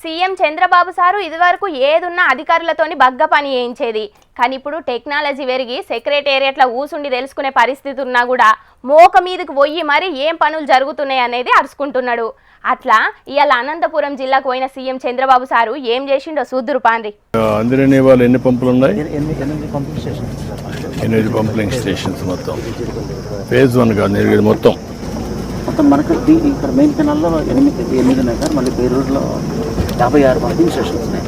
CM Chandrababu sir ఇదివరకు ఏదున్నా అధికారులతోని బగ్గ పని చేయించేది. కానీ ఇప్పుడు టెక్నాలజీ పెరిగి సెక్రటేరియట్ల ఊసుండి తెలుసుకునే పరిస్థితి ఉన్నా కూడా మోక మీదకి పోయి మరి ఏం పనులు జరుగుతున్నాయి అనేది అరుచుకుంటున్నాడు. అట్లా ఇవాళ అనంతపురం జిల్లాకు పోయిన సీఎం చంద్రబాబు సారు ఏం చేసిండో చూద్దురు పాండి. అందరినీ వాళ్ళు ఎన్ని పంపులు ఉన్నాయి? 8 పంపింగ్ స్టేషన్స్ మొత్తం. ఫేజ్ 1 కాదు, మొత్తం మనకు ఇక్కడ మెయిన్ కెనాల్లో 8 ఉన్నాయి సార్. మళ్ళీ బేరూరులో 56 పంపింగ్ స్టేషన్స్ ఉన్నాయి.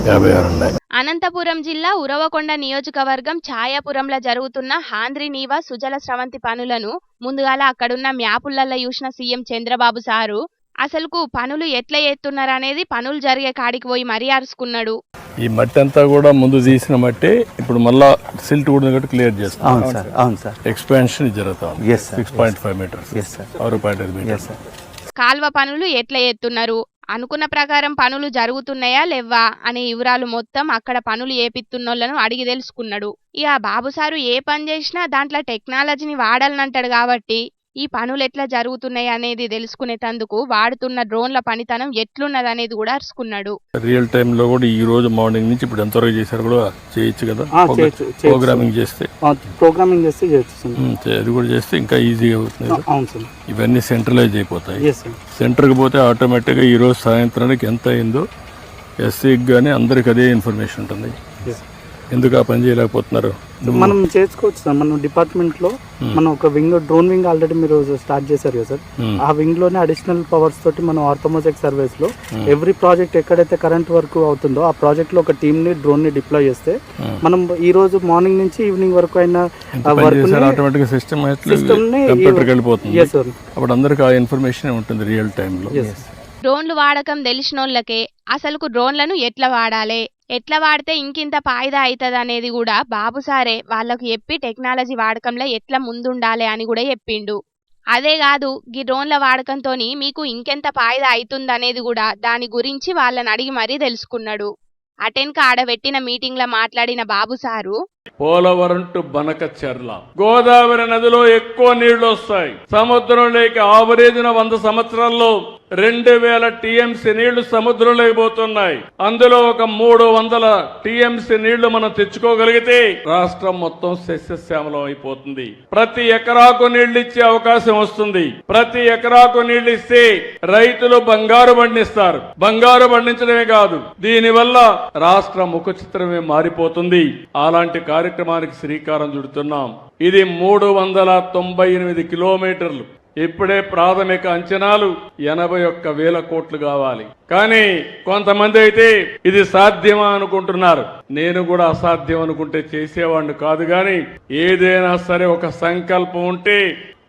56 ఉన్నాయి. అనంతపురం జిల్లా ఉరవకొండ నియోజకవర్గం ఛాయాపురంలో జరుగుతున్న హాంద్రి నీవా సుజల స్రవంతి పనులను ముందుగాల అక్కడున్న మ్యాపులలో చూసిన సీఎం చంద్రబాబు సారు అసలుకు పనులు ఎట్లా చేస్తున్నారనేది పనులు జరిగే కాడికి పోయి మరీ అరుచుకున్నాడు. ఈ మట్టి అంతా కూడా ముందు తీసిన మట్టి ఇప్పుడు మళ్ళా సిల్ట్ కూడా క్లియర్ చేస్తాం. అవును సార్. ఎక్స్పాన్షన్ జరుగుతుంది. 6.5 మీటర్స్, 6.5 మీటర్స్. కాల్వ పనులు ఎట్లా చేస్తున్నారు, అనుకున్న ప్రకారం పనులు జరుగుతున్నాయా లేవా అనే వివరాలు మొత్తం అక్కడ పనులు ఏపిస్తున్నోళ్లను అడిగి తెలుసుకున్నాడు. ఇక బాబు సారు ఏ పని చేసినా దాంట్లో టెక్నాలజీని వాడాలనంటాడు కాబట్టి ఈ పనులు ఎట్లా జరుగుతున్నాయి అనేది తెలుసుకునేందుకు వాడుతున్న డ్రోన్ల పనితనం ఎట్లున్నది అనేది కూడా అరుచుకున్నాడు. రియల్ టైమ్ లో కూడా ఈ రోజు మార్నింగ్ నుంచి ఇప్పుడు ఎంతవరకు చేశారు కూడా చేయొచ్చు కదా. ప్రోగ్రామింగ్ చేస్తే అది కూడా చేస్తే ఇంకా ఈజీగా అవుతుంది. ఇవన్నీ సెంట్రలైజ్ అయిపోతాయి. సెంటర్కి పోతే ఆటోమేటిక్గా ఈ రోజు సాయంత్రానికి ఎంత అయిందో ఎస్సీకి కానీ అందరికి అదే ఇన్ఫర్మేషన్ ఉంటుంది. ఎందుకు ఆ పని చేయలేకపోతున్నారు? మనం చేసుకోవచ్చు సార్. మన డిపార్ట్మెంట్ లో మనం ఒక వింగ్, డ్రోన్ వింగ్ ఆల్రెడీ మీరు స్టార్ట్ చేశారు కదా సార్. ఆ వింగ్ లోనే అడిషనల్ పవర్స్ తోటి మనం ఆర్థోమోజెక్ సర్వీస్ లో ఎవ్రీ ప్రాజెక్ట్ ఎక్కడైతే కరెంట్ వర్క్ అవుతుందో ఆ ప్రాజెక్ట్ లో ఒక టీమ్ ని, డ్రోన్ ని డిప్లాయ్ చేస్తే మనం ఈ రోజు మార్నింగ్ నుంచి ఈవినింగ్ వరకు అయిన ఆటోమేటిక్ సిస్టమ్ వెళ్ళిపోతుంది. అప్పుడు అందరికి ఆ ఇన్ఫర్మేషన్ ఉంటుంది రియల్ టైమ్ లో. డ్రోన్లు వాడకం తెలిసినోళ్ళకే అసలుకు డ్రోన్లను ఎట్లా వాడాలి, ఎట్లా వాడితే ఇంకింత ఫాయిదా అవుతుంది అనేది కూడా బాబు సారే వాళ్ళకు చెప్పి టెక్నాలజీ వాడకంలో ఎట్లా ముందుండాలి అని కూడా చెప్పిండు. అదే కాదు, ఈ డ్రోన్ల వాడకంతో మీకు ఇంకెంత ఫాయిదా అవుతుంది అనేది కూడా దాని గురించి వాళ్ళని అడిగి మరీ తెలుసుకున్నాడు. అటెన్క ఆడబెట్టిన మీటింగ్ లో మాట్లాడిన బాబు సారు పోలవరం టు బనకచెర్ల గోదావరి నదిలో ఎక్కువ నీళ్లు వస్తాయి. సముద్రంలోకి ఆవరేజ్న 100 సంవత్సరాల్లో 2000 టీఎంసీ నీళ్లు సముద్రంలోకి పోతున్నాయి. అందులో ఒక 300 టీఎంసీ నీళ్లు మనం తెచ్చుకోగలిగితే రాష్ట్రం మొత్తం సస్యశ్యామలం అయిపోతుంది. ప్రతి ఎకరాకు నీళ్లు ఇచ్చే అవకాశం వస్తుంది. ప్రతి ఎకరాకు నీళ్లు ఇస్తే రైతులు బంగారు పండిస్తారు. బంగారు పండించడమే కాదు, దీనివల్ల రాష్ట్ర ముఖ చిత్రమే మారిపోతుంది. అలాంటి కార్యక్రమానికి శ్రీకారం చుడుతున్నాం. ఇది 398 కిలోమీటర్లు. ఇప్పుడే ప్రాథమిక అంచనాలు 81,000 కోట్లు కావాలి. కానీ కొంతమంది అయితే ఇది సాధ్యమా అనుకుంటున్నారు. నేను కూడా అసాధ్యం అనుకుంటే చేసేవాడిని కాదు. కానీ ఏదైనా సరే ఒక సంకల్పం ఉంటే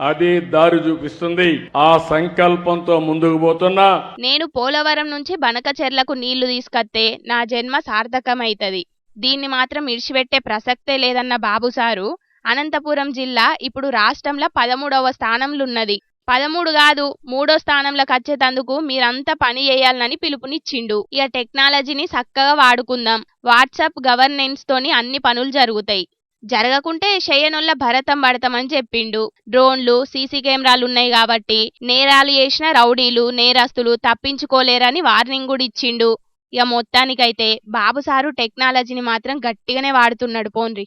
అది దారి చూపిస్తుంది. ఆ సంకల్పంతో ముందుకు పోతున్నా. నేను పోలవరం నుంచి బనకచెర్లకు నీళ్లు తీసుకొస్తే నా జన్మ సార్థకమైతది, దీన్ని మాత్రం ఇడిచిపెట్టే ప్రసక్తే లేదన్న బాబు సారు అనంతపురం జిల్లా ఇప్పుడు రాష్ట్రంలో 13వ స్థానంలోన్నది. 13 కాదు 3వ స్థానంలోకి వచ్చేటందుకు మీరంతా పని చేయాలని పిలుపునిచ్చిండు. ఇక టెక్నాలజీని చక్కగా వాడుకుందాం, వాట్సాప్ గవర్నెన్స్ తోని అన్ని పనులు జరుగుతాయి, జరగకుంటే చేయనోళ్ళ భరతం పడతామని చెప్పిండు. డ్రోన్లు, సీసీ కెమెరాలు ఉన్నాయి కాబట్టి నేరాలు చేసిన రౌడీలు, నేరస్తులు తప్పించుకోలేరని వార్నింగ్ కూడా ఇచ్చిండు. ఇక మొత్తానికైతే బాబు సారు టెక్నాలజీని మాత్రం గట్టిగానే వాడుతున్నాడు పోన్రి.